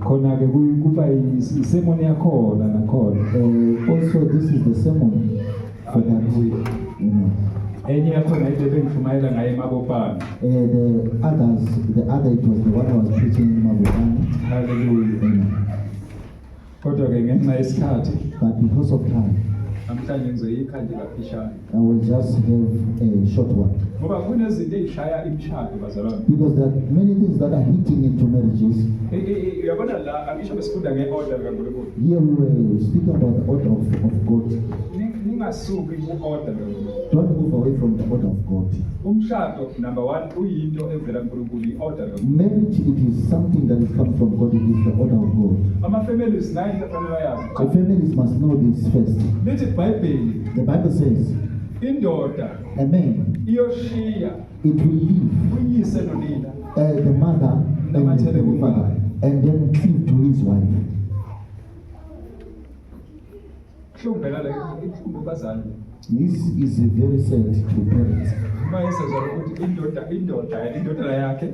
khona ke kuba isemoni yakhona nakhona. Also this is the sermon for that. Enye yakhona into bengifumayela ngaye eMabopane. The other it was the one I was preaching in Mabopane. Hallelujah. Kodwa ke ngenxa yesikhathi, but because of time, namhlanje ngizoyikhanda kaphishana. I will just have a short one. Ngoba kunezinto ezishaya imishado bazalwane. Because there are many things that are hitting into marriages. Uyabona la angisho besifunda ngeorder kaNkulunkulu. Here we were speaking about the order of God. Ningasuki ku-order kaNkulunkulu. Don't move away from the order of God. Umshado number 1 uyinto evela kuNkulunkulu, i-order kaNkulunkulu. Marriage, it is something that is come from God. It is the order of God. Ama-families nayo kufanele bayazi. The families must know this first. Lithi iBhayibheli, The Bible says, indoda a man, iyoshiya it will leave uyise nonina the mother and the father, and then cleave to his wife. kuhlumbela la ihlumbu bazali. This is very sad to parents. Mayesezwa ukuthi indoda yakhe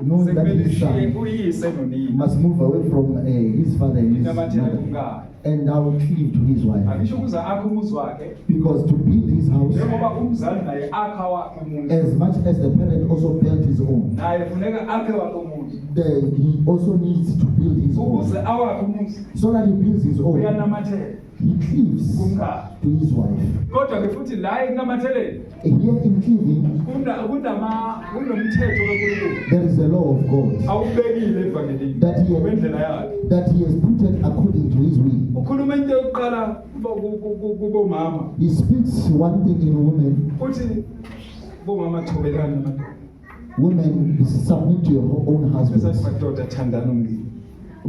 Knowing that his son uyise nonina must move away from his father and his mother, and now cleave to his wife. angisho ukuze akhe umuzi wakhe, Because to build his house, njengoba umzali naye akha wakhe umuzi, as much as the parent also built his own, naye funeka akhe wakhe umuzi he also needs to build his own. ukuze awakhe umuzi So that he builds his own, uyanamathela he cleaves kumkakhe. to his wife. Kodwa ke futhi la ekunamatheleni Here in cleaving, kunomthetho kaNkulunkulu there is a law of God awubekile evangelini wendlela yakhe. that he has put it according to his will. Ukhuluma into yokuqala kubomama, He speaks one thing in women. uthi bomama thobelana nabantu. Women, submit to your own husbands. Besathi madoda thandana umlilo.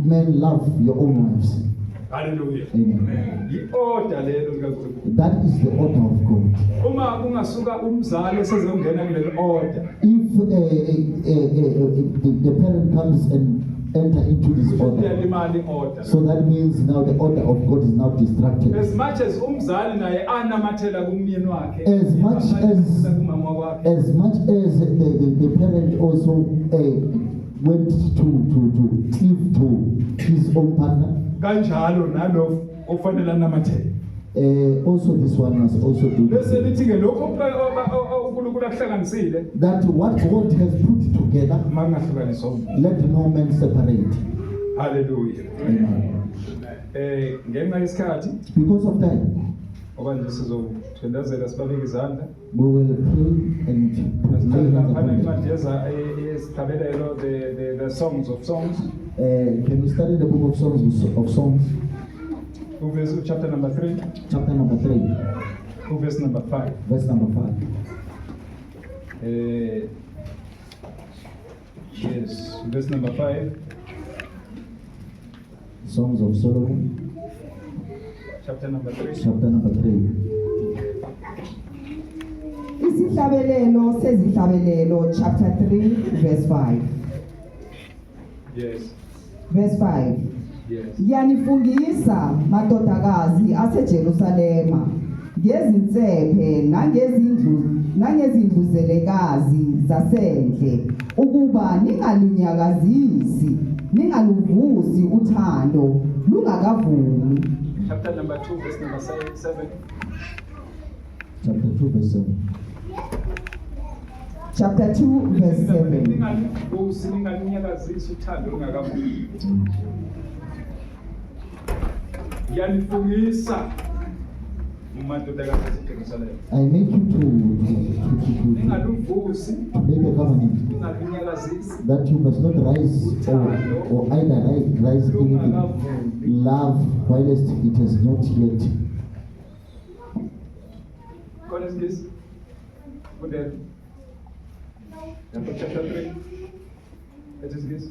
Men, love your own wives. Hallelujah. Amen. I-order lelo likaNkulunkulu. That is the order of God. Uma kungasuka umzali esezongena kuleli order, If the parent comes and enter into this order, iyalimala i-order. so that means now the order of God is now distracted. As much as umzali naye anamathela kumyeni wakhe, As much as kumama wakhe, As much as the parent also went to cleave to his own partner, kanjalo nalo ofanele anamathela. also this one must also do Bese lithi ke lokho uNkulunkulu akuhlanganisile, that. What God has put together, mangahlukaniswa. let no man separate. Hallelujah. Amen. Ngenxa yesikhathi Because of time, ngoba nje sizothandazela sibabeke izandla. we will pray and lay hands upon them. Incwadi yesihlabelelo, the songs of songs, Can we study the book of Songs, chapter number 3, chapter number 3, verse number 5. verse number 5. Yes, verse number 5, Songs of Solomon, chapter number 3. chapter number 3. Isihlabelelo sezihlabelelo, chapter 3, verse 5. Yes, Verse 5. yes. Yanifungisa madodakazi aseJerusalema ngezinsephe nangezindlu zelekazi zasendle, ukuba ningalunyakazisi, ningaluvusi uthando lungakavumi. Chapter number 2, verse number 7. Chapter 2, verse 7. Chapter 2, verse 7. Ningalunyakazisi uthando lungakavumi. Yanifungisa madodakazi aseJerusalema. I make you to Ningaluvusi, make a covenant ningalunyakazisi. that you must not rise or either rise in love whilst it has not yet. What is this? Put there. Chapter 3. What is this?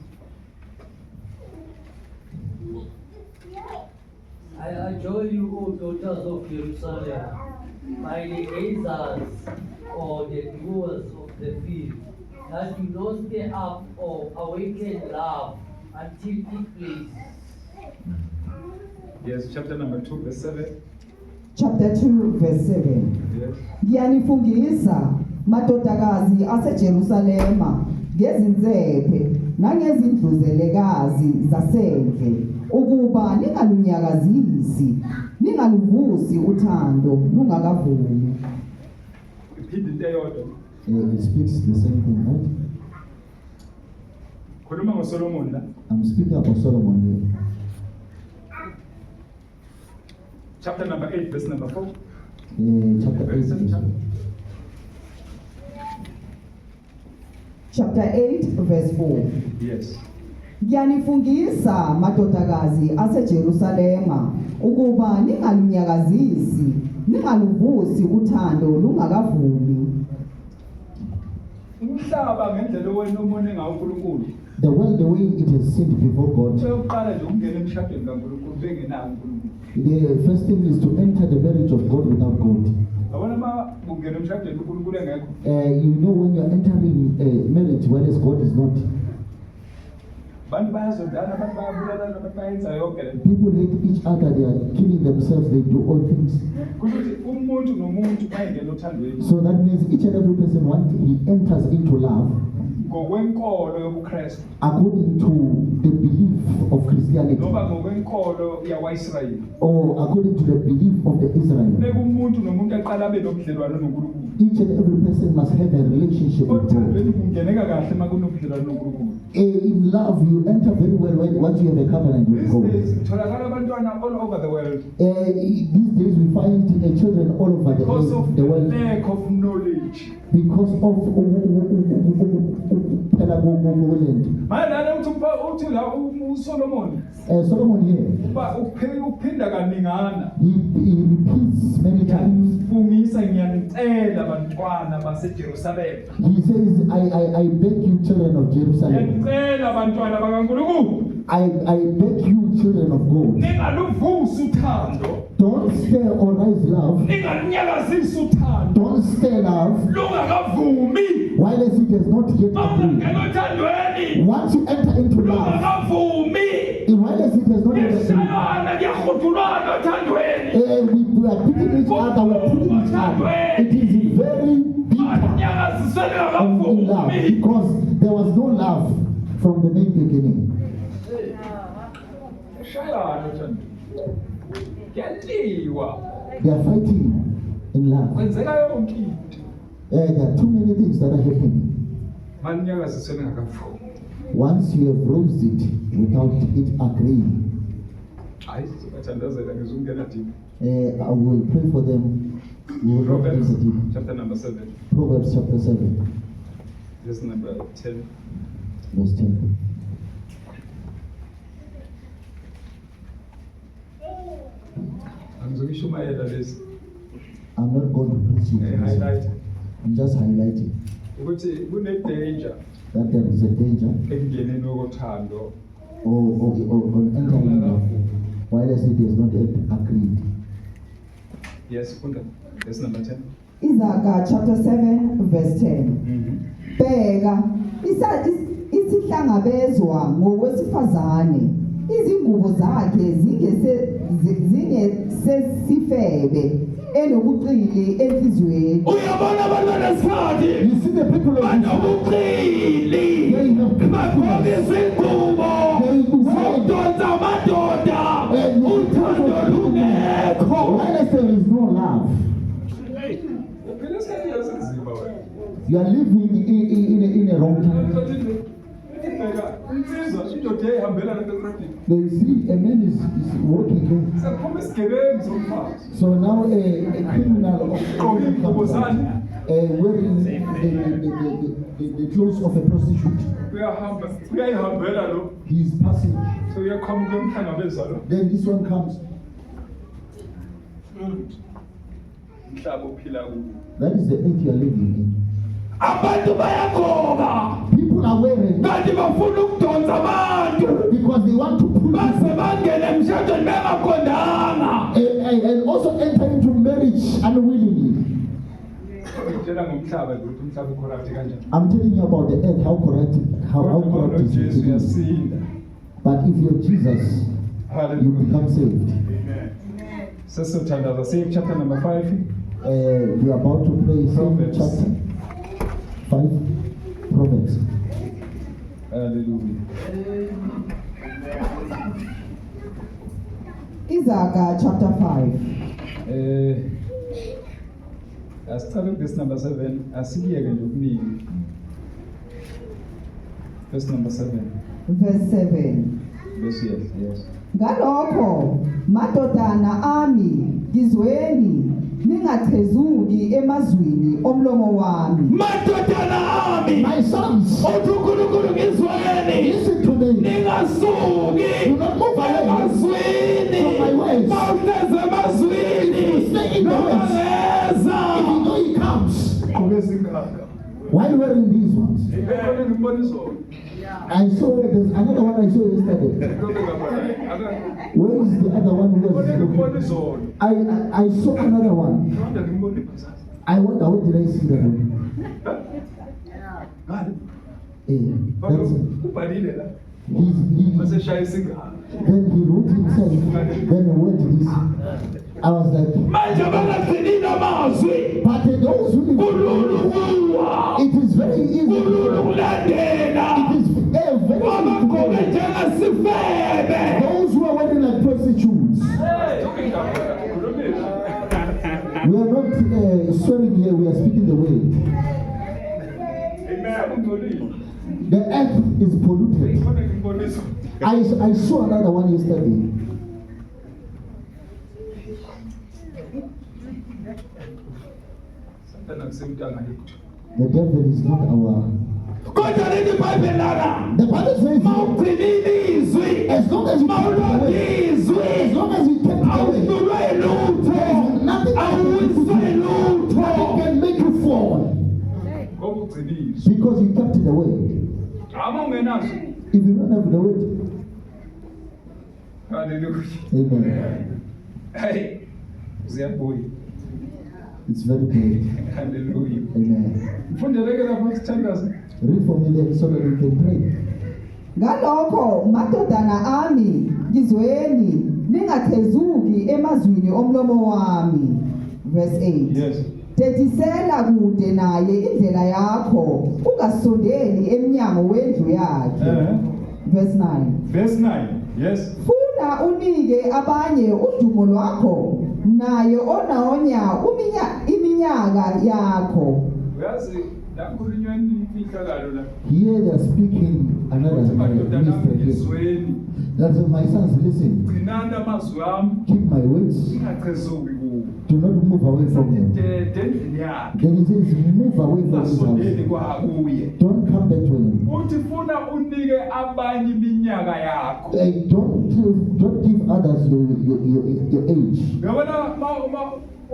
I adjure you, O daughters of Jerusalem, by the gazers or the doers of the field, that you don't stay up or awaken love until it pleases. Yes, chapter number 2, verse 7. Chapter 2, verse 7. Yes. Yanifungisa madodakazi aseJerusalema ngezinsephe nangezindluzelekazi zasendle ukuba ningalunyakazisi ningaluvusi uthando lungakavumi. Iphinde into eyodwa. It speaks the same thing, right? Khuluma ngoSolomon la. I'm speaking about Solomon here. Chapter number 8, verse number 4. Chapter 8. Very simple chapter. Chapter 8 verse 4. Yes. Ngiyanifungisa madodakazi aseJerusalema ukuba ningalunyakazisi ningaluvusi uthando lungakavumi. Umhlaba ngendlela wena umone ngawo uNkulunkulu. The world, the way it has sinned before God, Uqala nje ukungena emshadweni kaNkulunkulu bengenayo uNkulunkulu. the first thing is to enter the marriage of God without God. Yabona uma ungena emshadweni uNkulunkulu engekho. You know when you're entering a marriage whereas God is not, Abantu bayazondana, abantu bayabulalana, abantu bayenza yonke le nto. people hate each other, they are killing themselves, they do all things. Kusho ukuthi umuntu nomuntu bayengena othandweni So that means each and every person, once he enters into love, ngokwenkolo yobuKristu according to the belief of Christianity, noma ngokwenkolo yakwaIsrayeli. or according to the belief of the Israelites, Beka umuntu nomuntu aqala abe nobudlelwano noNkulunkulu. each and every person must have a relationship with God. Othandweni kungeneka kahle uma kunobudlelwano noNkulunkulu. In love, you enter very well once you have a covenant with These God. days kutholakala abantwana all over the world These days we find children all over because of the the world lack of knowledge. because of pedagogy. Manje nalo uthi la uSolomon Solomon here, uba uphinda kaningana. he repeats many times. Fungisa ngiyanicela bantwana baseJerusalem. He says, I beg you, children of Jerusalem. Ngiyacela bantwana bakaNkulunkulu. I beg you, children of God. Ningaluvusi uthando. Don't stir or rise love. Ningalunyakazisi uthando. Don't stir love Lungakavumi. while it has not yet agreed. Ungangena othandweni. Once you enter into love, Lungakavumi. while it has not yet agreed, Ngishayana ngiyahudulana othandweni. we are beating each other, we're putting each other. It is very bitter Nyakaziseni in love ngakavumi. because there was no love from the main beginning. Shayana othandweni. Kuyaliwa. They are fighting in love. Kwenzeka yonke into. There are too many things that are happening. Maninyakaziseni ngakavumi. Once you have raised it without it agreeing, Hayi sibathandazela ngizungena deep. I will pray for them. We will not Proverbs enter deep. chapter number 7, Proverbs chapter 7, verse number 10. verse 10. Angizokishumayela lesi. I'm not going to preach it. Highlight I'm just highlighting ukuthi kune danger that there is a danger ekungeneni kothando. or entering in love while it is not yet agreed. Yes, funda. Verse number 10. Izaga chapter 7 verse 10. Bheka isihlangabezwa ngokwesifazane izingubo zakhe zingesesifebe enobuqili enhlizweni. Uyabona abantwana besikhathi You see the people of Israel, banobuqili they have bagqoka izingubo zokudonsa amadoda uthando lungekho. while there is no love, Phela isikhathi yasinzima wena. you are living in a wrong time. Bheka insizwa indoda ehambelana netraffic. They see a man is walking there. Sekuphuma isigebengu somfazi. So now a criminal Ugqoke ingubo zani. wearing the clothes of a prostitute. Uyayihambela lo. He is passing. So uyaqhamuka emhlangabeza lo. Then this one comes. Umhlaba ophila kuwo. That is the earth you are living in. Abantu bayagqoka People are wearing kanti bafuna ukudonsa abantu. because they want to pull Base bangene emshadweni bengaqondanga. and also enter into marriage unwillingly. Ngitshela ngomhlaba ukuthi umhlaba ucorrupt kanjani. I'm telling you about the earth, how corrupt is Jesu it. yasinda. But if you're Jesus, you Hallelujah. become saved. Sesothandaza save chapter number 5. We are about to pray same Proverbs. chapter 5, Proverbs. Hallelujah. Izaga chapter 5. Asicala verse number 7. Asiyeke nje okuningi. Verse number 7. Verse 7. Verse yes. Ngalokho madodana ami ngizweni ningachezuki emazwini omlomo wami. Madodana ami, My sons, uNkulunkulu ngizwakeni, listen to me. ningasuki Do not move away emazwini, from my ways. mawuhleze emazwini, Stay in the ways. nobangeza. If you know he comes, Kube singaka. why wearing these ones? Ngibona ngimboniso. I saw there's another one I saw yesterday. Where is the other one who was looking? Ngimboniso. I saw another one. Ngibona ngimboniso. I wonder where did I see that one? Ngani? That's Ubhalile la. he Maseshaya isingaka. then he wrote himself. Then what this? I was like, Manje bangagcinile amazwi, but those who kulula ukuwa, it is very easy. kulula ukulandela, It is very wabagqoke easy. njengesifebe. Those who are wearing like prostitutes. We are not swearing here, we are speaking the word. The earth is polluted. I saw another one yesterday. The devil is not our. Kodwa lithi iBhayibheli lana, The Bible says, mawugcinile izwi, as long as you keep it mawulonda away, as izwi, long as you keep it away, awuhlulwe lutho, nothing awuwiswe nothing lutho. can make you fall because you kept it away. If you don't have the word, Hallelujah. amen. Hey. Ziyabuya. It's very good. Hallelujah. Amen. Mfundeleke lapha sithandaza. Read for me there so that we can pray. Ngalokho madodana ami ngizweni ningachezuki emazwini omlomo wami. Verse 8. Yes. Tethisela kude naye indlela yakho ungasondeli eminyango wendlu yakhe. Verse 9. Verse 9. Yes. Funa unike abanye udumo lwakho naye onaonya iminyaka yakho. Uyazi la kukhulunywa imfihlakalo la. Here they are speaking another Madodana mystery here. ngizweni. That is, my sons, listen. Gcinana amazwi ami. Keep my words. Ingachezuki kuwo. Do not move away from them. Dede endlini yakhe. Then he says, move away from his Ungasondeli house. kwakuye. Don't come back to him. Uthi funa unike abanye iminyaka yakho. Don't give others your age. Ngabona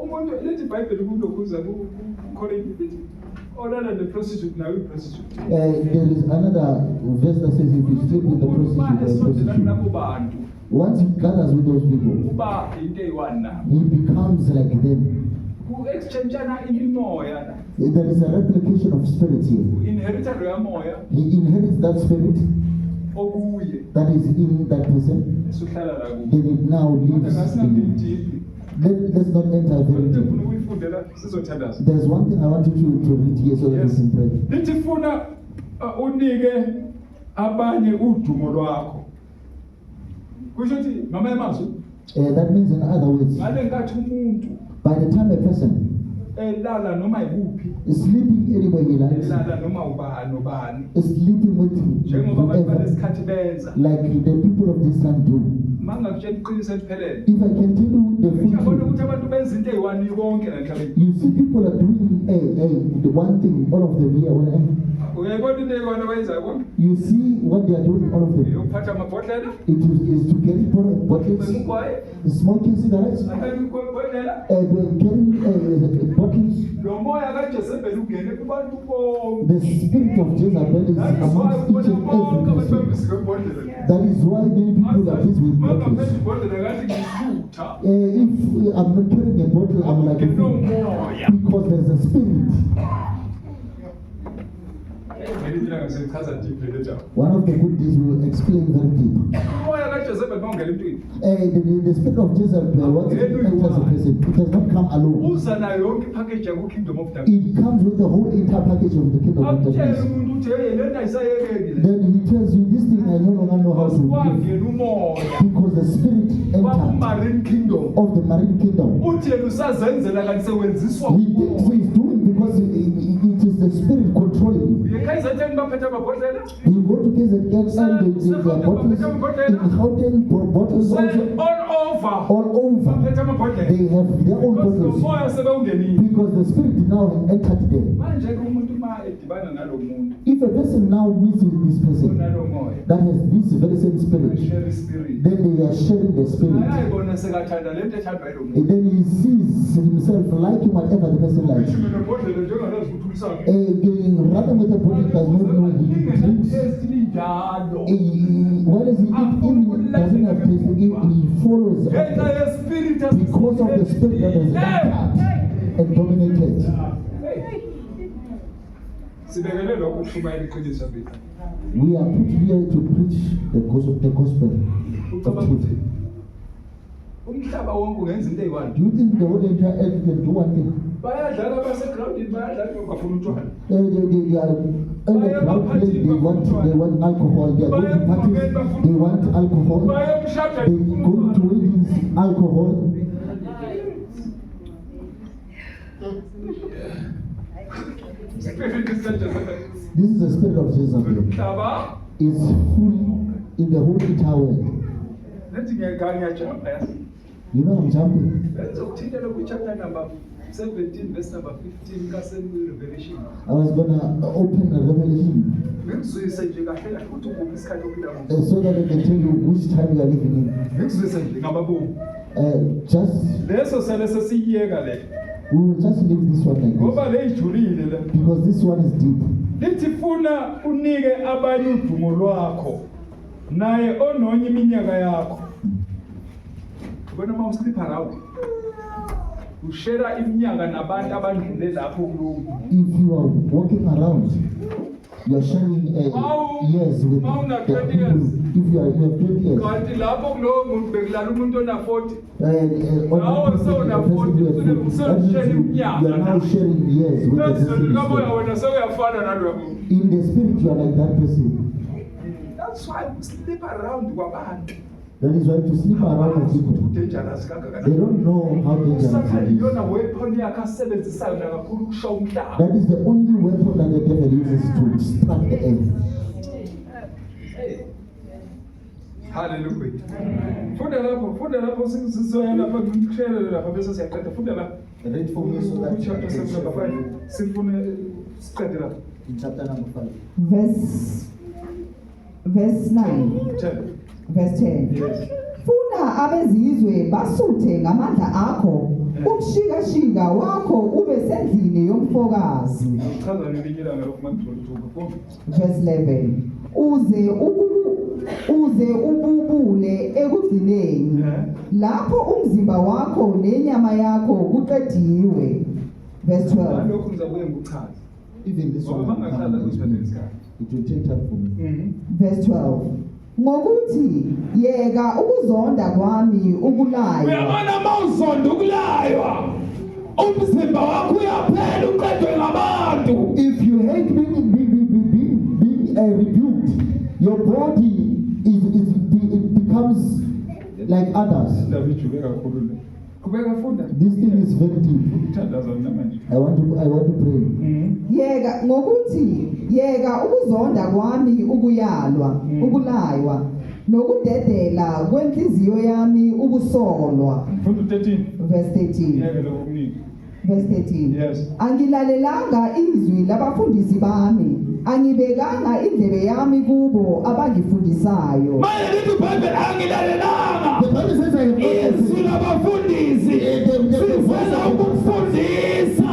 umuntu lethi iBhayibheli kulokhuza kuKorinte lithi olala neprostitute nawe iprostitute. There is another verse that says, if you sleep with the prostitute, Esondelana nabo bantu once he gathers with those people, uba into eyiwani nabo. he becomes like them. Ku-exchangeana imimoya la. There is a replication of spirit here. Inherita loya moya He inherits that spirit okuye that is in that person. esuhlala la kubo. Then it now Kodwa lives ngasingangeni in him. deep. Let's not enter very Into deep. ufuna ukuyifundela sizothandaza. There's one thing I want you to read here so that Yes. we can pray. Lithi funa unike abanye udumo lwakho. Kusho ukuthi mama yamazwi That means, in other words, ngale nkathi umuntu by the time a person elala noma yikuphi is sleeping anywhere he likes, elala noma ubani nobani is sleeping with njengoba abantu whoever, balesikhathi benza like the people of this land do. mangakutshela iqiniso eliphelele If I can tell you the uyabona full ukuthi truth, abantu benza into eyiwani konke la emhlabeni. you see people are doing the one thing, all of them here, whenever. Uyayibona into eyiwani abayenzayo kodwa You see what they are doing, all of them. yokuphatha amabhodlela Is to carry bottles, umgwayi smoking cigarettes, athatha ibhodlela carrying bottles. lo moya kaJezebeli ungene kubantu bonke. The spirit of Jezebel is That is why amongst each ubona and bonke every abantu person. bembisi kwebhodlela. That is why many people are busy with bottles. Mangaphethe ibhodlela ngathi ngihlutha If I'm not carrying a bottle, I'm like a fool. ngenomoya. Because there's a spirit. Ngelinye ilanga selichaza deep le nto. One of the good days we will explain very deep. Umoya kaJezebeli ungena emntwini. The spirit of Jezebel, once it enters a person, it does not come alone. Uza nayo yonke ipackage yaku kingdom of darkness. It comes with the whole entire package of the kingdom of Akutshela darkness. umuntu uthi hey lento ayisayekekile. Then he tells you, this thing I no longer know how to live. Kwangena umoya. Because the spirit entered Kwakumarine kingdom. of the marine kingdom. Uthi yena usazenzela kanti sewenziswa He thinks he's doing because it is the spirit controlling you. yeKaiZN baphethe amabhodlela. You go to KZN and they have bottles in Gauteng, bottles also All all over. baphethe amabhodlela. They have their own Because bottles umoya sebewungenile. because the spirit now entered them. Manje ke umuntu ma edibana nalo muntu If a person now meets with this person onalo moya. that has this very same spirit, Share spirit. then they are sharing the spirit. Ayayibona sekathanda lento ethandwa yilo muntu. And then he sees himself liking whatever the person likes. Ishumi nebhodlela njengalazi ukuthi ulisaphi. Rather with a body does not know he drinks. Linjalo. What does he eat? Even doesn't have taste. He follows Ngenxa after yespirit because of the spirit that has entered and dominated. Sibekele lokho ukushumayela iqiniso bethu. We are put here to preach the gospel of truth. Umhlaba wonke ungenza into eyi-one. Do you think the whole entire earth can do one thing? Bayadlala basegroundini bayadlala bafuna utshwala. They are in the crowd place, they want alcohol. They are going to parties, they want alcohol. Baye emshadweni They go to weddings, alcohol. Spirit is such a- This is the spirit of Jezebel. Umhlaba It's full in the whole entire world. nethi ngiyajumpa yazi. You know I'm jumping. Bengizokuthintela kwichapter number 17 verse number 15 kaSerevelation. I was gonna open a revelation Ngikuzwise nje kahle kahle ukuthi ukuphi isikhathi ophila kuso. so that I can tell you which time you are living in. Ngikuzwise nje ngababomu. Just Leso sele sesiyiyeka le. we will just leave this one like Ngoba this le ijulile le. because this one is deep. Lithi funa unike abanye udumo lwakho. Naye ononye iminyaka yakho. Ubona uma uslip around. Ushare iminyaka nabantu abandlule lapho kulungu. If you are walking around, you are sharing years with the people. If you have 20 years, Kanti lapho kulowo muntu bekulala umuntu ona 40. on the person, the person you are with, that means you are now sharing years with the person. Bese kamoya instead. wena sewuyafana naloya muntu. In the spirit, you are like that person. That's why we sleep around kwabantu. That is why to sleep around with people, Dangerous they kangaka. don't know how dangerous Usathane it is. iyona weapon yakhe asebenzisayo nakakhulu ukushaya umhlaba. That is the only weapon that the devil uses to strike the earth. Hallelujah. Funda lapho sizoya lapha ngikushayele lapha bese siyaqeda. Funda lapha. Read for me so that Chapter 7 number 5. Sifune siqede lapha. in chapter number 5. Verse 9, 10. verse 10. Yes. Funa abezizwe basuthe ngamandla akho, umshikashika wakho ube sendlini yomfokazi. Chaza ngelinye ilanga lokhu mangizolithuka. Funda. Verse 11. Uze ububule ekugcineni. Lapho umzimba wakho nenyama yakho kuqediwe. Verse 12. Lokhu ngizabuye ngikuchaze. Even this one, Ngoba mangachaza kuzithatha isikhathi. it will take time for me. Verse 12. Ngokuthi yeka ukuzonda kwami ukulaywa. Uyabona mawuzonda ukulaywa. Umzimba wakho uyaphela uqedwe ngabantu. If you hate being rebuked, your body it becomes like others. Indaba ijule kakhulu le. Kubeka funda. This thing is very deep. Uthandaza namanje. I want to pray. Yeka ngokuthi yeka ukuzonda kwami ukulaywa nokudedela kwenhliziyo yami ukusolwa. Funda 13. Verse 13. Ngeke lokhu kuningi. Verse 13. Yes. Angilalelanga izwi labafundisi bami, angibekanga indlebe yami kubo abangifundisayo. Manje lithi iBhayibheli angilalelanga. The Bible says I have not Izwi listened. labafundisi sifuna ukufundisa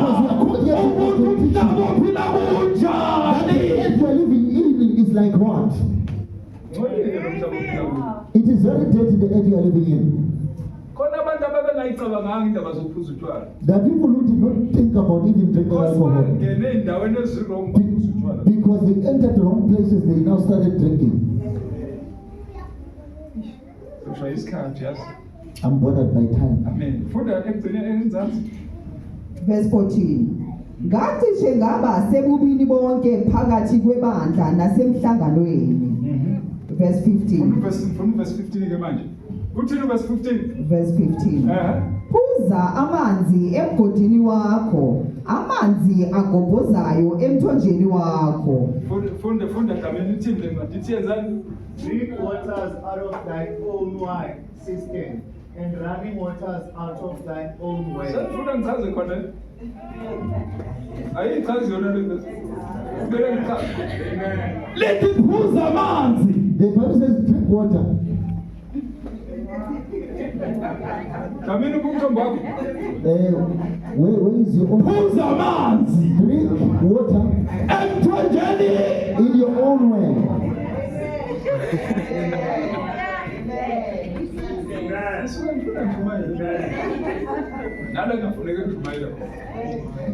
umuntu umhlaba ophila kunjani. The earth you are living in is like what? Ngolike lo mhlaba ophila. It is very dirty, the earth you are living in. Khona abantu ababengayicabanganga indaba zokuphuza utshwala. There are people who did not think about even drinking Because alcohol. bangene endaweni ezirong baphuza utshwala. Because they entered the wrong places, they now started drinking. Ushaya isikhathi yazi. I'm bothered by time. Amen. Funda ekugcineni enzansi. Verse 14. Ngacishe ngaba sebubini bonke phakathi kwebandla nasemhlanganweni. Verse 15. From verse 15 ke manje. Uthini verse 15? Verse 15. Phuza amanzi emgodini wakho, amanzi agobhozayo emthonjeni wakho. Funda gameni uthini le ncwadi ithi yenzani? Drink waters out of thy own wine cistern, and running waters out of thy own well. Sefuna ngichaze khona. Ayichazi yona le. Kumele ngichaze. Lethi phuza amanzi. The Bible says drink water. Gameni ukumthombo wakho. Where is your own? Phuza amanzi. Drink water Emthonjeni. in your own way. Suka ngifuna ngijumayele. Nala ngafuneka ngijumayele.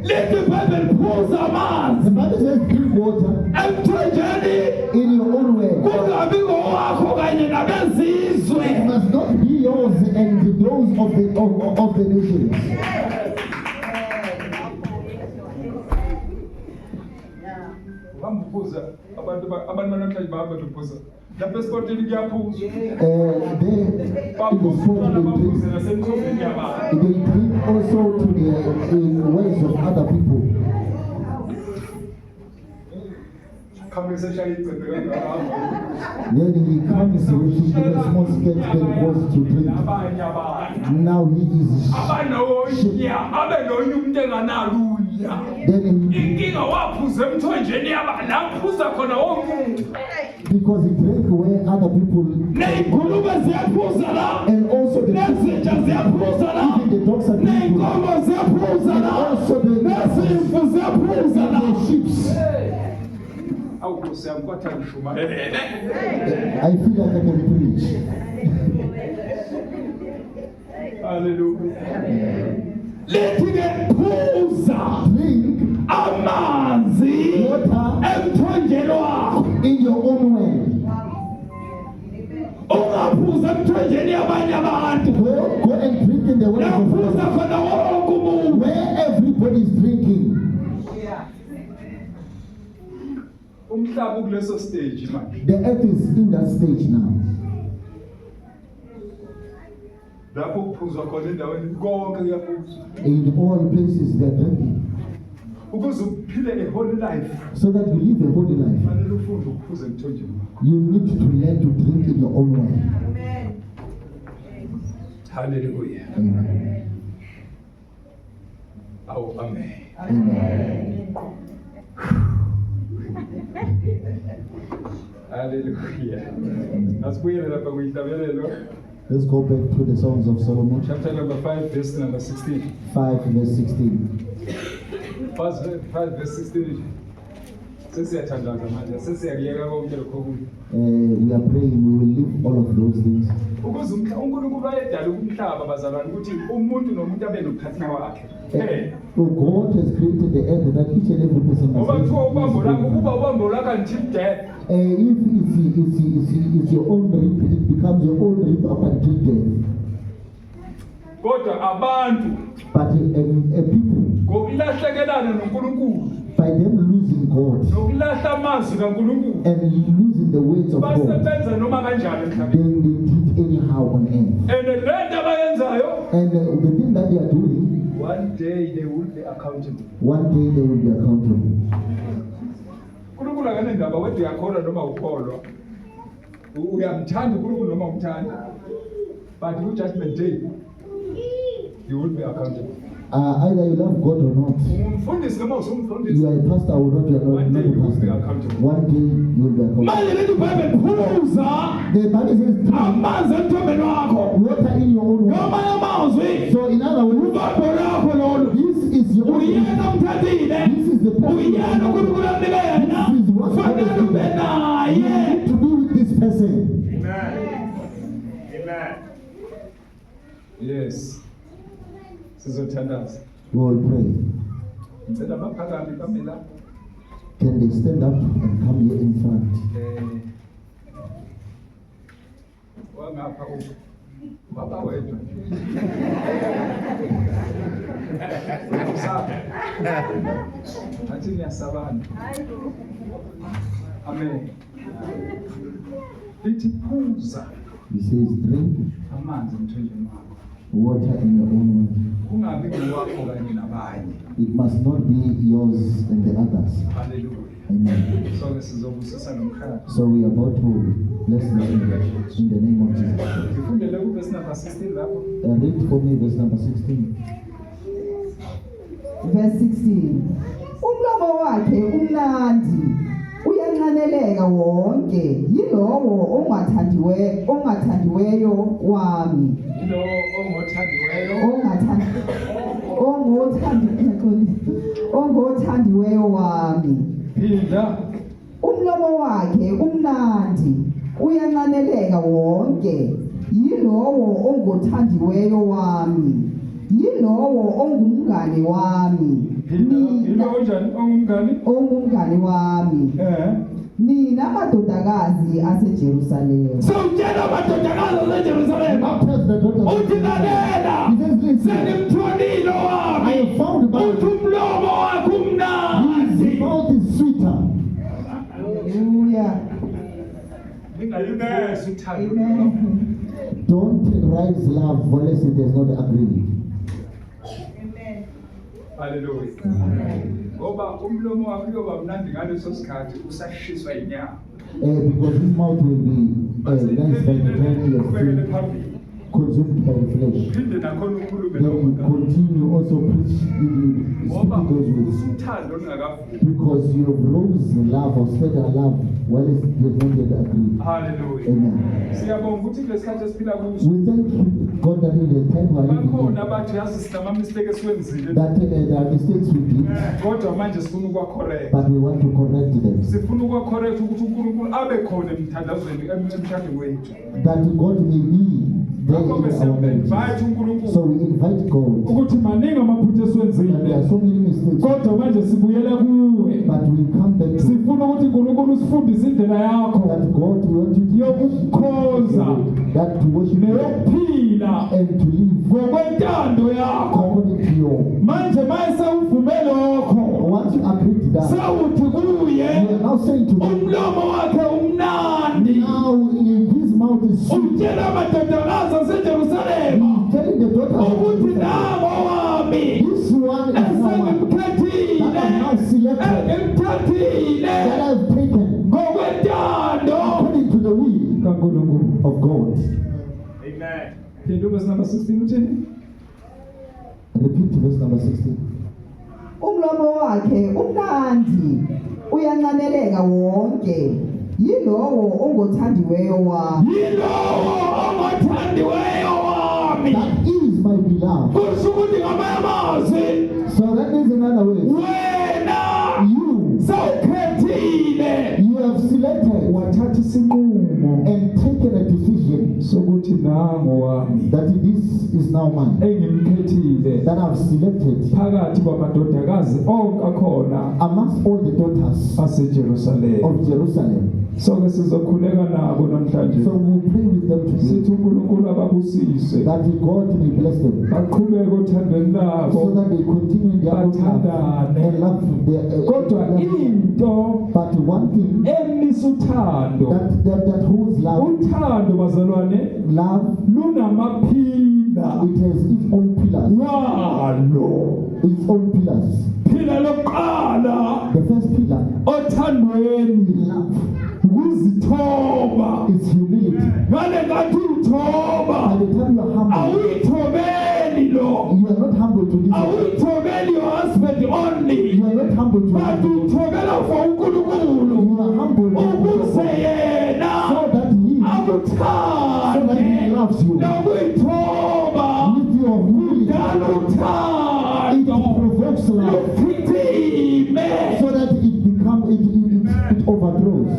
Lethi Bible phuza The amanzi. Bible says drink water Emthonjeni. in your own way. Kungabi ngowakho kanye It nabezizwe. must not be yours and those of the nations. Bambuphuza abantu namhlanje bahamba bephuza. Lapha esportini kuyaphuza. There in the Baphuza sport baphuza nasemthonjeni yabantu. they drink also to the ways of other people. Khambe seshaya icembe kangaka. Then he comes with a small skirt then goes to drink. Abanye abantu. Now he is. Abanonya, abenonye umuntu enganalunya. Then he, Inkinga waphuza emthonjeni yabantu. Laphuza khona wonke umuntu. because he drank where other people. Ney'khuluma ziyaphuza la. And also the Nezinja ziyaphuza la. even the dogs are drinking. Ney'nkomo ziyaphuza la. Also the Nezimvu ziyaphuza la. the sheep. Awu Nkosi yami kwathi angishumayele. I feel like I can preach. Hallelujah. Lethi ke phuza Drink amanzi water emthonjeni wakho. in your own way. Ungaphuza emthonjeni yabanye abantu. Go and drink in the way of Laphuza God. khona wonke umuntu. Where everybody is drinking. Umhlaba ukuleso stage manje. The earth is in that stage now. Lapho kuphuzwa khona endaweni konke kuyaphuzwa. In all places they are drinking. Ukuze uphile a holy life, So that you live a holy life, kufanele ufunde ukuphuza emthonjeni wakho. you need to learn to drink in your own way. Hallelujah. Amen. Awu amen. Amen. Hallelujah. Asibuyele lapha kuyihlabelelo. Let's go back to the Songs of Solomon, Chapter number 5, verse number 16. 5 verse 16. 5 verse 16. Sesiyathandaza manje, sesiyakuyeka konke lokho okunye. We are praying we will leave all of those things. Ukuze uNkulunkulu ayedala umhlaba bazalwane ukuthi umuntu nomuntu abe nokuthina wakhe. So God has created the earth that each and every person Ngoba has kuthiwa ubambo lakho his kuba own. ubambo lakho until death. If it's your own rib, it becomes your own rib up until death. Kodwa abantu But people, ngokulahlekelana noNkulunkulu by them losing God nokulahla amazwi kaNkulunkulu and losing the words of God, basebenza noma kanjani emhlabeni. then they did anyhow on earth. And le nto abayenzayo, And the thing that they are doing, one day they will be accountable. one day they will be accountable. uNkulunkulu akanendaba wethu uyakholwa noma ukholwa. Uyamthanda uNkulunkulu noma umthanda. But ku judgment day you will be accountable. Either you love God or not. Umfundisi noma usumfundisi. You are a pastor or not, you are One not day a you will be pastor. accountable. One day you will be accountable. Manje lethi Bible phuza The Bible says, drink amanzi emthombeni wakho. water in your own way. Ngamanye amazwi So in other words, ubambo lakho lolu. this is your own. Uyena umthathile. This is the person. Uyena uNkulunkulu amnika yena. This is what God has Fanele ube given. You naye. need to be with this person. Yes. Sizothandaza. We will pray. Ngicela abaphakami bame la. Can they stand up and come here in front? wangapha baba wethu athi ngiyasabana amen ithi phuza He says, drink amanzi emthonjeni wakho water in your own way. kungabi ngowakho kanye nabanye It must not be yours and the others. haleluya Amen. so ke sizobusisa nomkhaya So we are about to bless them in the name of Jesus. ngifundele ku verse number 16 lapho Read for me verse number 16. Verse 16. Umlomo wakhe umnandi uyanqaneleka wonke yilowo ongathandiweyo wami yilo ongothandiweyo ongothandiweyo wami. phinda Umlomo wakhe umnandi uyanqaneleka wonke yilowo ongothandiweyo wami yilowo ongumngane wami phinda yilo onjani ongumngane wami nina madodakazi aseJerusalema. Sawutshela amadodakazi aseJerusalema Baptize the daughters. uthi lalela He says, listen, senimtholile I wami have found uthi about umlomo wakho his umnandi mouth is sweeter. Hallelujah. ngingayibesi uthando Amen. Don't rise love unless it is not agreed. haleluya ngoba umlomo wakho uyoba mnandi ngaleso sikhathi usashiswa inyama Because his mouth will be nice by the time you are ubekele still phambili consumed by the flesh. phinde nakhona ukhulume Then you continue also preach ngoba speak those words. usuthando olungakavuki Because you have rose in love or spread our love while it is not yet agreed. haleluya Amen. siyabonga ukuthi lesikhathi esiphila kuso We thank God that in the time we are living bakhona in, abathi yazi sinama-mistake esiwenzile that there are mistakes we did, kodwa manje sifuna ukwacorrect but we want to correct them. sifuna ukwacorrect ukuthi uNkulunkulu abe khona emthandazweni emshadweni wethu That God may be there ngakho-ke in our marriage. siyamvite So uNkulunkulu we invite God. ukuthi maningi amaphutha And there esiwenzile are so many mistakes, kodwa manje sibuyela kuwe but we come back to sifuna ukuthi uNkulunkulu usifundise indlela yakho that God we want you to yokukukhoza that to worship you neyokuphila and to live ngokwentando yakho according to your. manje maye sewuvume lokho Once you agree to that, sewuthi kuye you are now saying to them, umlomo wakhe umnandi now in his mouth is sweet. utshela amadodakazi aseJerusalema He's telling the daughters of ukuthi Israel, nango wami this one is now one esengimkhethile that I have selected, engimthathile that I have taken ngokwentando according to the will kaNkulunkulu. of God. Phinda verse number 16 uthini? Repeat verse number 16. Umlomo wakhe umnandi uyanqaneleka wonke yilowo ongothandiweyo wami. yilowo ongothandiweyo wami That is my beloved. kusho ukuthi ngamanye amazwi So that means in other words, wena you sawukhethile you have selected Wathatha isinqumo and taken a decision sokuthi nango wami that this is now mine, engimkhethile that I've selected phakathi kwamadodakazi onke akhona amongst all the daughters aseJerusalema. of Jerusalem. So ke sizokhuleka nabo namhlanje. So we'll pray with them today Sithi uNkulunkulu ababusise that God may bless them, baqhubeke othandweni so labo that they continue in their own love and love their kodwa into but one thing emisa uthando that holds love, uthando bazalwane love, lunamaphinda it has its own pillars, walo. its own pillars. Phila lokuqala The first pillar othandweni in love ukuzithoba is humility. ngale ngathi By uthoba the time you are humble, awuyithobeli lo you are not humble to this. awuyithobeli your husband only You are not humble to but this. uthobela for uNkulunkulu You are humble ukuze so yena that he akuthande loves you. nokuyithoba With your humility, dala it uthando provokes love, luphithime so that it overthrows.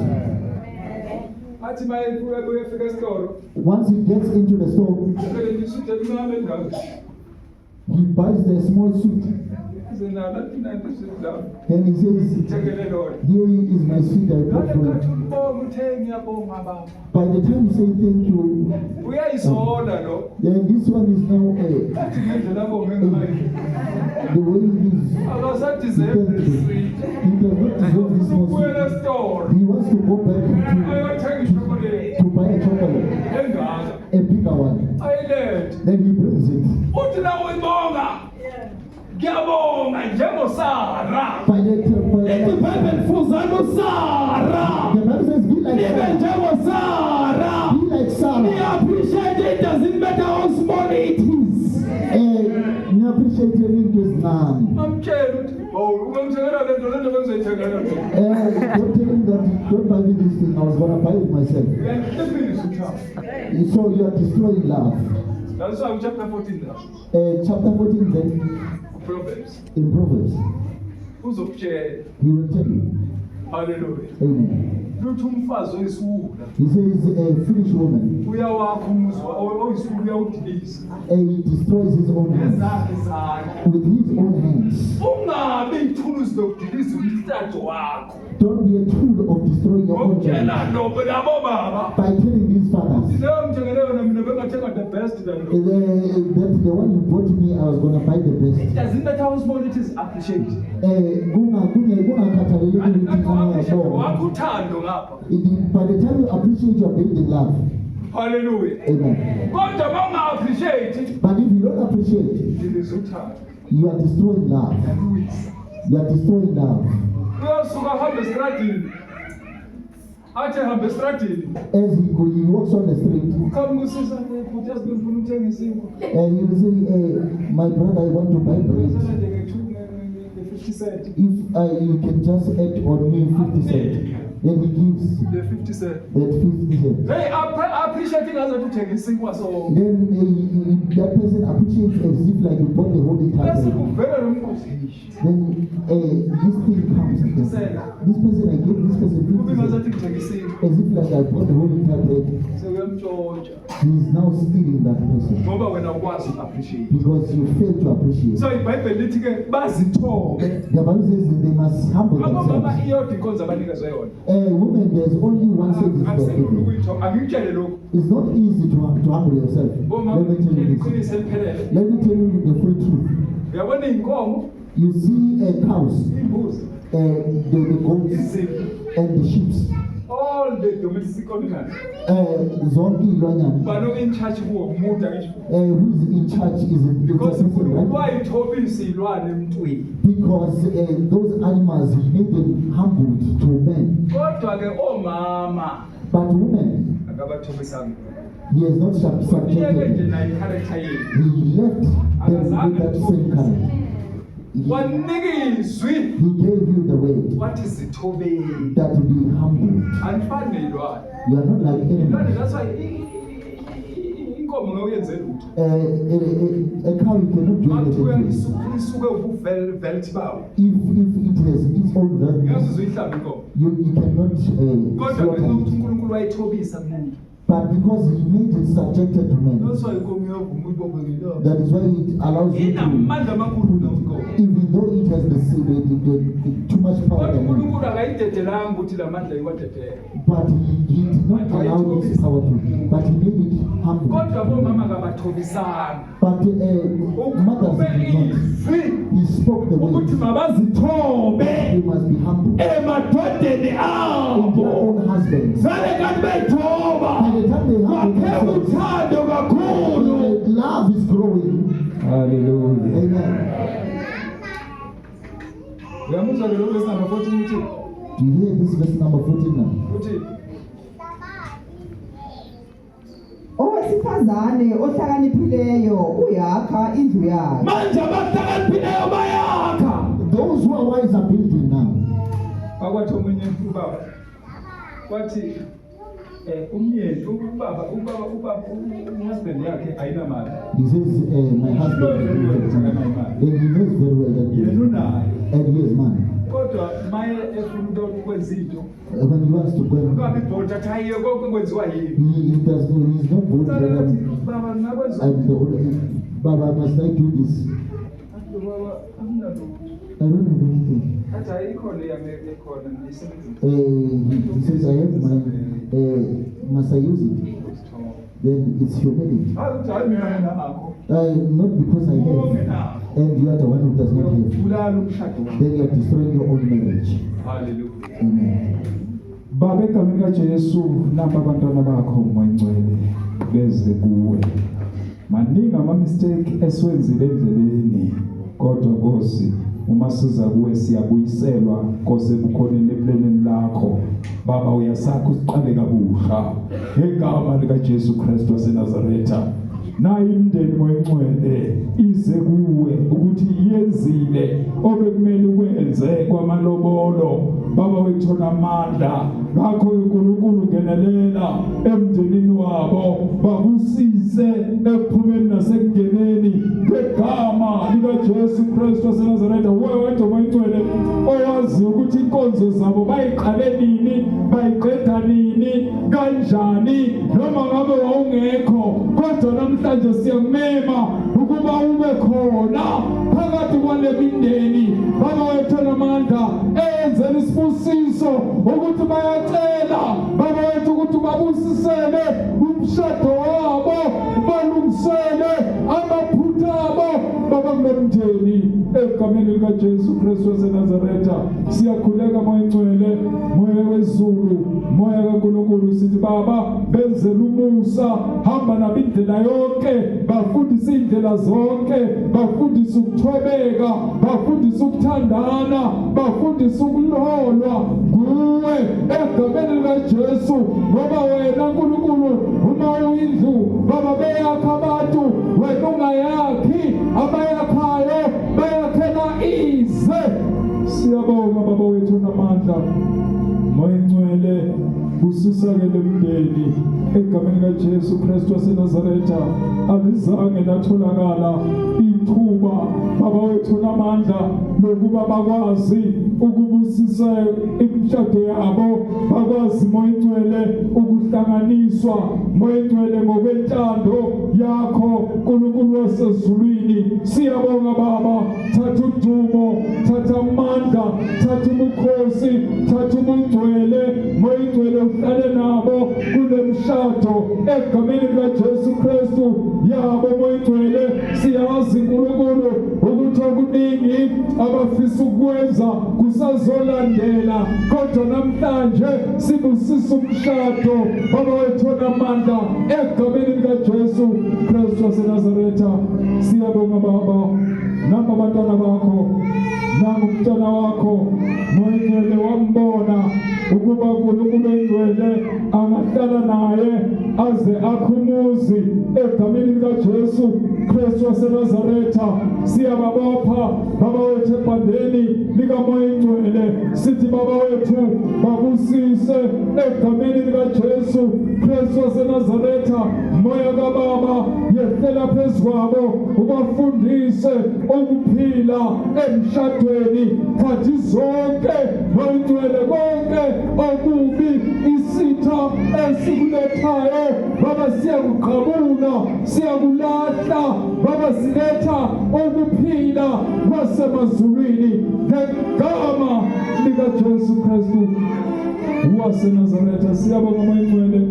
athi mayefika esitolo Once he gets into the store, vele ngisho into encane engayo he buys the small suit. zinala tinandisizam And he says, thekele lona here is my seed I bought ngale for khathi you. umbonga uthe ngiyabonga baba By the time you say thank you, uyayisola lo then this one is now athi ngendlela abonge ngayo the way he is. akasadeserve this He does not deserve this ukubuyela mercy. esitolo He wants to go back ayothenga ishokoleti to buy a chocolate, engaka a bigger one. ayilethe Then he brings it. uthi na uyibonga ngiyabonga njengosara By the ithi Bible fuzana usara the Bible says, be like nibe Sarah. njengosara Be like Sarah. appreciate it doesn't matter how small it is You appreciate your interest now. amtshela uthi ubengithengela le nto le nto bengizoyithengela Don't tell him that, don't buy me this thing, I was going to buy it myself. uyanhliphisa uthando So you are destroying love. that's why chapter 14 now Chapter 14 then, Proverbs in Proverbs, uzokutshela he will tell you. haleluya Amen. luthi umfazi oyisiwula He says, a foolish woman, uyawakha umuzwa oyisiwula uyawudilisa he destroys his own hands. ngezakhe izandla With his own hands. ungabi ithuluzi lokudilisa umhlato wakho Don't be a tool of destroying your own ngokutshela hands. labo baba By telling these fathers, leyo mthengele yona mina bengathenga the best than lo that the one you bought me, I was going to buy the best. it doesn't matter how small it is appreciate Kungakhathaleleki ukuthi mncane yabo. wakho uthando ngapha By the time you appreciate, you are building love. haleluya Amen. kodwa uma unga-appreciate But if you don't appreciate, dilisa uthando you are destroying love. yaluwisa You are destroying love. uyasuka ahambe esitradini athi ehambe esitradini As he walks on the street, ukamkusisa futhi asibefuna ukuthenga isinkwa he will say, my brother, I want to buy bread. nge-50 cent If you can just add on me 50 cent, then he gives nge-50 cent that 50 cent. hey appreciate ngazathi uthenga isinkwa so Then that person appreciates as if like you bought the whole entire bese bread. kuvela lo mbuzi Then this thing comes. This person, I give this person kube 50 ngazathi cent. ngithenga isinkwa As if like I bought the whole entire bread. sekuyamtshontsha He is now stealing that person. ngoba wena ukwazi uku-appreciate Because you fail to appreciate. so ibhayibheli lithi-ke bazithobe The Bible says that they must humble abomama themselves. iyodwa inkonzo abanikezwe yona Women, there's only one service for akusekho people. ukuyithoba angikutshele lokhu It's not easy to humble yourself. bomama Let me tell you this. iqiniso eliphelele Let me tell you the full truth. uyabona iy'nkomo You see cows, iy'mbuzi the goats, izimvu and the sheep. all the domestic animals Zonke iy'lwanyana. bano in charge kuwo umuntu angisho Who is in charge is it? because It's a person, uNkulunkulu right? wayithobisa iy'lwane emntwini Because those animals, he made them humbled to men. kodwa-ke omama But women, akabathobisanga he has not uyeke nje subjected. nayo ikharektha yenu He left them with that same kind. wanika izwi He gave you the word wathi zithobeni that be humble. anifani ney'lwane You are not like iy'lwane animals. that's why inkomo ngawuyenze lutho A cow, you cannot do mathiwe anything. isuke ubuvelithi bawo If it has its own value, ngezizwe ihlamba inkomo you cannot kodwa slaughter ngenxa ukuthi it. uNkulunkulu wayithobisa kumuntu But because he made it subjected to men, that's why inkomo iyavuma uyibophe ngelabo that is why it allows you to, inamandla amakhulu nawo inkomo even though it has too much power kodwa than you, uNkulunkulu akayidedelanga ukuthi la mandla iwadedele but he did not allow its power to, but he made it humble. kodwa bomama kabathobisanga But mothers ukube did not. izwi He spoke the word. ukuthi mabazithobe They must be humble. emadodeni In their abo own husbands. vele kanti bethoba By the time they humble bakhe themselves, uthando kakhulu the love is growing. haleluya Amen. uyamuzwa ke lo verse number 14 uthi Do you hear this verse number 14 now? uthi owesifazane ohlakaniphileyo uyakha indlu yakhe manje abahlakaniphileyo bayakha Those who are wise are building now. akwathi omunye ubaba wathi umyeni ubaba uhusband yakhe ayinamali He says, my husband is very well. And he knows very well that he yena is, unayo and he is man. kodwa maye efuna ukwenza into When he wants to go, ukabi ibhota athi hayiye konke kwenziwa yini he does not, he is not bold. Uqala uthi, baba ngakwenza Baba, must I do this? Athi, baba akunalutho I don't have anything. Athi ayikho le yami ekhona ngisebenzisa He says, I have mine. Must I use it? Then it's humility. Athi hayi mina nakho. Not because I have, and you are the one who does not have. Bulala umshado wami. Then you are destroying your own marriage. Hallelujah. Amen. Baba egameni kaJesu namba abantwana bakho moyingcwele beze kuwe. Maningi ama-mistake esiwenzile endleleni kodwa Nkosi uma siza kuwe siyabuyiselwa Nkosi ebukhoneni eplaneni lakho. Baba uyasakha usiqale kabusha ngegama likaJesu Kristu waseNazaretha. Nayi imndeni moyingcwele ize kuwe ukuthi yenzile obekumele ukwenze kwamalobolo. Baba wethola amandla ngakho uNkulunkulu ngenelela emndenini wabo babusise ekuphumeni nasekungeneni ngegama likaJesu Kristu waseNazaretha. Wedwa moyingcwele owazi ukuthi inkonzo zabo bayiqale nini bayiqeda nini kanjani noma ngabe wawungekho kodwa namhlanje siyakumema ukuba ube khona phakathi kwale mindeni. Baba wethu amandla enzela isibusiso ukuthi bayacela Baba wethu ukuthi babusisele umshado wabo balungisele amaphutha abo Baba kunomndeni egameni likaJesu Kristu waseNazaretha. Siyakhuleka moyingcwele moya wezulu moya kaNkulunkulu sithi Baba benzele umusa hamba nabo indlela yonke bafundise indlela zonke bafundise ukuthobeka bafundise ukuthandana bafundise ukulolwa kuwe egameni likaJesu ngoba wena Nkulunkulu uma uyindlu Baba beyakha abantu wena ungayakhi abayakhayo bayakhela ize. Siyabonga Baba wethu namandla moyingcwele usisakele mndeni egameni kaJesu Kristu waseNazaretha. Alizange latholakala ithuba Baba wethu namandla lokuba bakwazi ukubusisa imishado yabo bakwazi moyingcwele ukuhlanganiswa moyingcwele ngokwentando yakho Nkulunkulu wasezulwini. Siyabonga Baba, thatha udumo thatha amandla thatha ubukhosi thatha ubungcwele moyingcwele uhlale nabo kule mshado egameni likaJesu Kristu yabo moyingcwele. Siyazi Nkulunkulu ukuthi okuningi abafisa ukwenza kusazolandela kodwa namhlanje sibusisa umshado Baba wethu namandla egameni likaJesu Kristu waseNazaretha. Siyabonga Baba namba abantwana bakho nangu umntwana wakho moyingcwele wambona ukuba uNkulunkulu engcwele angahlala naye aze akhumuzi egameni likaJesu Kristu waseNazaretha. Siyababopha Baba wethu ebandeni likamoyingcwele sithi Baba wethu babusise egameni likaJesu Kristu waseNazaretha. Moya kaBaba yehlela phezu kwabo ubafundise ukuphila emshadweni thathi zonke moyingcwele konke okubi isitha esikulethayo Baba siyakuqhabula siyakulahla Baba siletha ukuphila kwasemazulwini ngegama likaJesu Kristu waseNazaretha. Siyabonga moyingcwele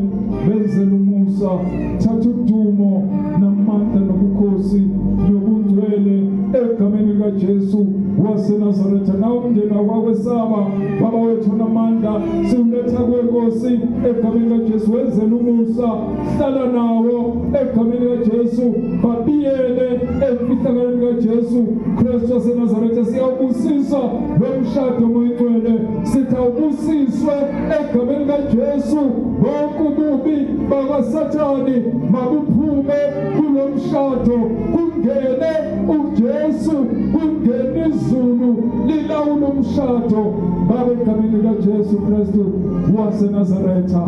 benzele umusa thatha udumo namandla nobukhosi nobungcwele egameni likaJesu waseNazaretha. Nawo umndeni wakwakwesaba Baba wethu namandla siwuletha kuwe Nkosi egameni likaJesu. Wenzele umusa hlala nawo egameni likaJesu babiyele emfihlakalweni likaJesu Kristu waseNazaretha. Siyawubusisa lo mshado moyingcwele sithi awubusiswe egameni likaJesu. Bonke ububi bakaSathane mabuphume kulo mshado kungene uJesu kungene izulu lilawula umshado Baba egameni likaJesu Kristu waseNazaretha.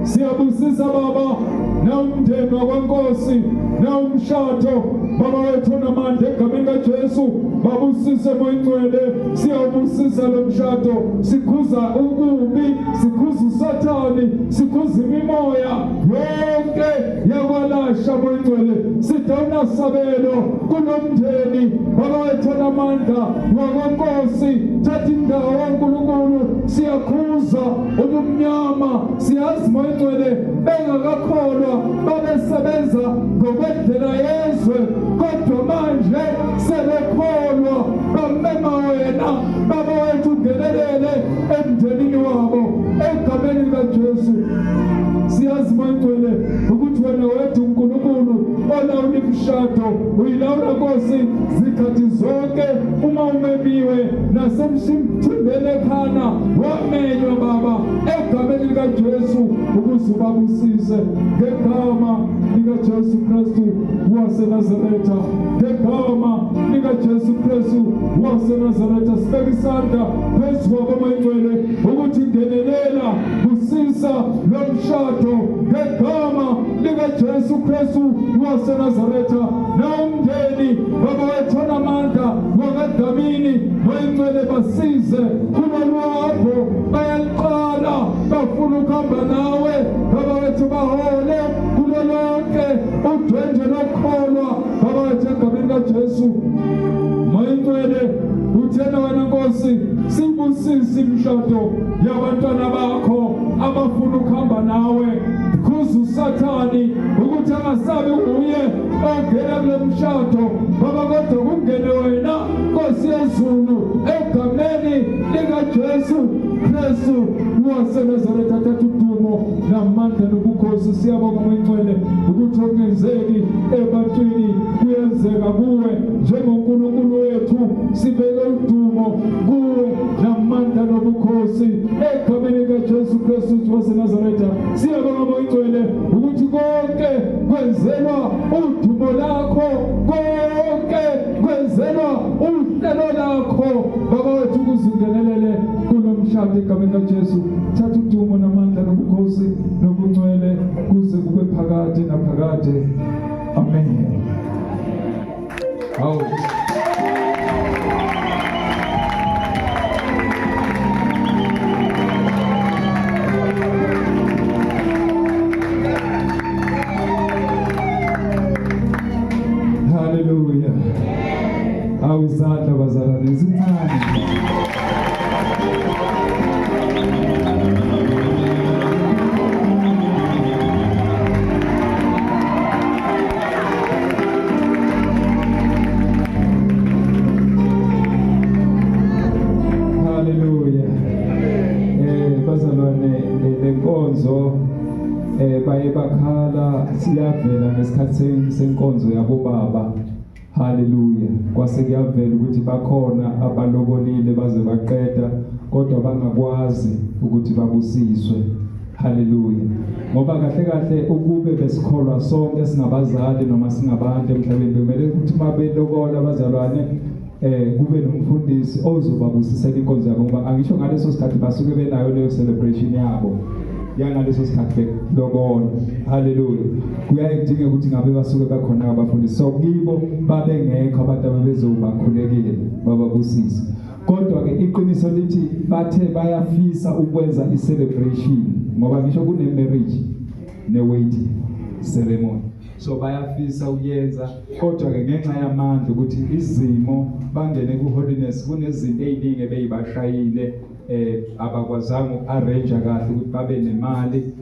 Siyabusisa Baba nawumndeni wakwaNkosi nawumshado Baba wethu namandla egameni likaJesu babusise moyingcwele. Siyawubusisa lo mshado sikhuza ububi sikhuza uSathane sikhuza imimoya yonke yakwalasha moyingcwele sidawuna sabelo kulomndeni bakawethana amandla ngokwenkosi thatha indawo kaNkulunkulu siyakhuza ubumnyama siyazi moyingcwele bengakakholwa babesebenza ngokwendlela yezwe kodwa manje sebekholwa bamema wena baba wethu ungenelele emndenini wabo egameni likaJesu siyazi moyingcwele ukuthi wena wethu uNkulunkulu olawula imishado uyilawula Nkosi zikhathi zonke uma umemiwe nasemshimbele ekhana wamenywa baba egameni likaJesu ukuze ubabusise ngegama likaJesu Kristu waseNazaretha ngegama likaJesu Kristu waseNazaretha sibeka isandla phezu kwabo moyingcwele ukuthi ngenelela busisa lo mshado ngegama likaJesu Kristu waseNazaretha na umndeni baba wethona amandla ngokadamini moyingcwele basize kulolwabo bayaqala bafuna ukuhamba nawe baba wethu bahole kulo lonke udwendwe lokholwa baba wethu egameni likaJesu moyingcwele uthena wena Nkosi sibusise imishado yabantwana bakho abafuna ukuhamba nawe kuze uSathani ukuthi angasabi uye ongena kule mshado baba kodwa kungene wena Nkosi yezulu egameni likaJesu Kristu waseNazaretha thatha udumo namandla nobukhosi siyabonga moyingcwele ukuthi okungenzeki ebantwini kuyenzeka kuwe njengoNkulunkulu wethu sibeke udumo kuwe namandla nobukhosi egameni likaJesu Kristu waseNazaretha siyabonga moyingcwele ukuthi konke kwenzelwa udumo lakho konke kwenzelwa uhlelo lakho baba wethu kuzingenelele kulomshado egameni likaJesu thatha udumo namandla nobukhosi nobungcwele kuze kube phakade naphakade amen hawu haleluya awuzadla bazalwane ezincane bazalwane lenkonzo baye bakhala siyavela ngesikhathi senkonzo yabo baba haleluya kwase kuyavela ukuthi bakhona abalobolile baze baqeda kodwa bangakwazi ukuthi babusiswe haleluya ngoba kahle kahle ukube besikholwa sonke singabazali noma singabantu emhlabeni kumele ukuthi mabelobola bazalwane kube nomfundisi ozobabusisela inkonzo yabo ngoba angisho ngaleso sikhathi basuke benayo leyo celebration yabo yangaleso sikhathi belobola haleluya kuyaye kudinge ukuthi ngabe basuke bakhona abafundisi so kibo babengekho abantu abebezobakhulekile bababusise kodwa ke iqiniso lithi bathe bayafisa ukwenza icelebration ngoba ngisho kune marriage ne wedding ceremony so bayafisa ukuyenza kodwa ke ngenxa yamandla ukuthi izimo bangene ku holiness kunezinto eziningi ebeyibashayile abakwazanga ukarrange kahle ukuthi babe nemali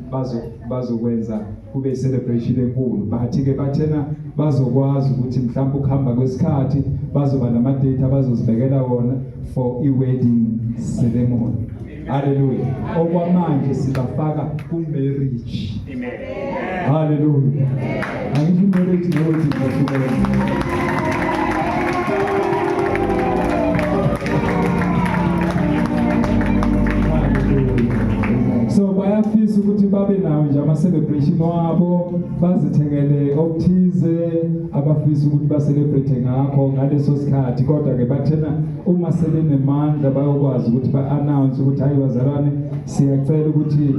bazokwenza kube celebration enkulu bathi ke bathena bazokwazi ukuthi mhlawumbe ukuhamba kwesikhathi bazoba nama date abazozibekela wona for i-wedding ceremony haleluya okwamanje sibafaka ku marriage amen haleluya angisho marriage nokuthi ngohlukene so bayafisa ukuthi babe nawo nje ama celebration wabo bazithengele okuthize abafisa ukuthi ba celebrate ngakho ngaleso sikhathi kodwa ke bathena uma sebenemandla bayokwazi ukuthi ba announce ukuthi hayi bazalwane siyacela ukuthi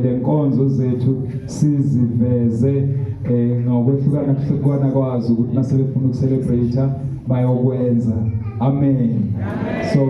lenkonzo zethu siziveze ngokwehlukana kwazi ukuthi masebefuna ukucelebrate bayokwenza amen so